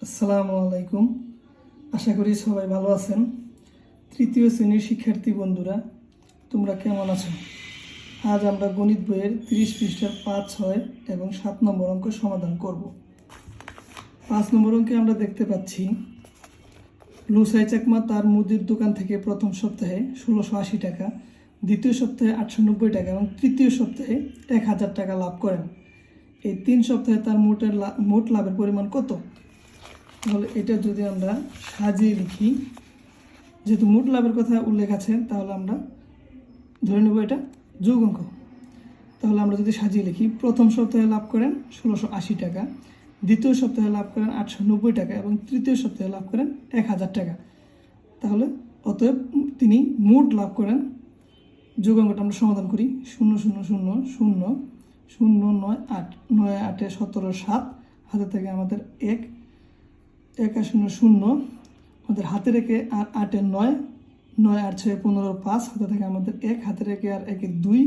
আসসালামু আলাইকুম। আশা করি সবাই ভালো আছেন। তৃতীয় শ্রেণীর শিক্ষার্থী বন্ধুরা, তোমরা কেমন আছো? আজ আমরা গণিত বইয়ের 30 পৃষ্ঠার 5, 6 এবং 7 নম্বর অঙ্ক সমাধান করব। 5 নম্বর অঙ্কে আমরা দেখতে পাচ্ছি, লুসাই চাকমা তার মুদির দোকান থেকে প্রথম সপ্তাহে 1680 টাকা, দ্বিতীয় সপ্তাহে 890 টাকা এবং তৃতীয় সপ্তাহে 1000 টাকা লাভ করেন। এই 3 সপ্তাহে তার মোট লাভের পরিমাণ কত? তাহলে এটা যদি আমরা সাজিয়ে লিখি, যেহেতু মোট লাভের কথা উল্লেখ আছে, তাহলে আমরা ধরে নেব এটা যোগ অঙ্ক। তাহলে আমরা যদি সাজিয়ে লিখি, প্রথম সপ্তাহে লাভ করেন 1680 টাকা, দ্বিতীয় সপ্তাহে লাভ করেন 890 টাকা এবং তৃতীয় সপ্তাহে লাভ করেন 1000 টাকা। তাহলে অতএব তিনি মোট লাভ করেন। যোগ অঙ্কটা আমরা সমাধান করি। 0 0 0 0 0 9 8 9 8 17 7, হাতে থেকে আমাদের 1 1 আর 0 0, আমাদের হাতে রেখে আর 8 9 9 8 6 15 5, হাতে থেকে আমাদের 1, হাতে রেখে আর 1 2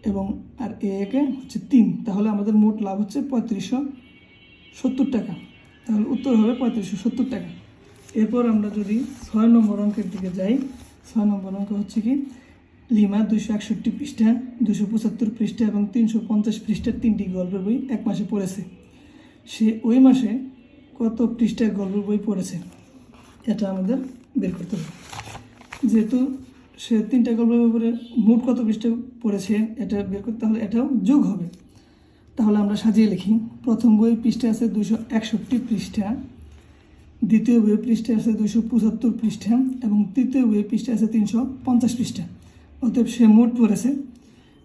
এবং আর 1 হচ্ছে 3। তাহলে আমাদের মোট লাভ হচ্ছে 3570 টাকা। তাহলে উত্তর হবে 3570 টাকা। এরপর আমরা যদি 6 নম্বর অঙ্কের দিকে যাই, 6 নম্বর অঙ্ক হচ্ছে কি, লিমা 261 পৃষ্ঠা, 275 পৃষ্ঠা এবং 350 পৃষ্ঠার 3টি গল্পের বই এক মাসে পড়েছে। সে ওই মাসে কত পৃষ্ঠার গল্পের বই পড়েছে, এটা আমাদের বের করতে হবে। যেহেতু সে 3টা গল্পের বই পড়ে মোট কত পৃষ্ঠা পড়েছে এটা বের করতে হলে এটাও যোগ হবে। তাহলে আমরা সাজিয়ে লিখি, প্রথম বই পৃষ্ঠা আছে 261 পৃষ্ঠা, দ্বিতীয় বই পৃষ্ঠা আছে 275 পৃষ্ঠা এবং তৃতীয় বই পৃষ্ঠা আছে 350 পৃষ্ঠা। অতএব সে মোট পড়েছে,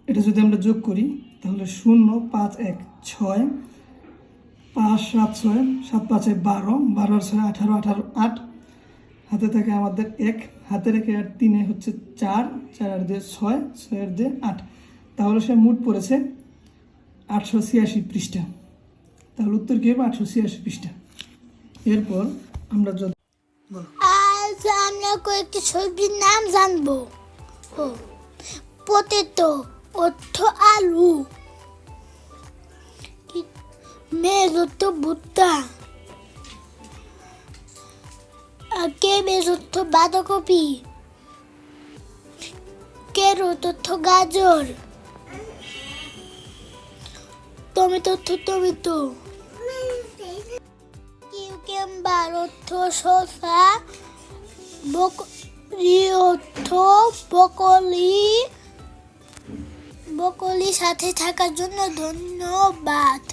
এটা যদি আমরা যোগ করি তাহলে 0 5 1 6, 5 7 6, 7 5 12, 12 6 18 18 8, হাতে থাকে আমাদের 1, হাতে রেখে আর 3 হচ্ছে 4, 4 আর 2 6, 6 আর 2 8। তাহলে সে মোট পড়েছে 886 পৃষ্ঠা। তাহলে উত্তর কী হবে? 886 পৃষ্ঠা। এরপর আমরা যদি আজ আমরা কয়েকটি সবজির নাম জানবো। পটেটো অর্থ আলু, মেজ অর্থ ভুট্টা, কেবেজ অর্থ বাঁধাকপি, ক্যারট অর্থ গাজর, টমেটো অর্থ টমেটো, কিউকাম্বার অর্থ শসা, ব্রকলি অর্থ ব্রকলি। সাথে থাকার জন্য ধন্যবাদ।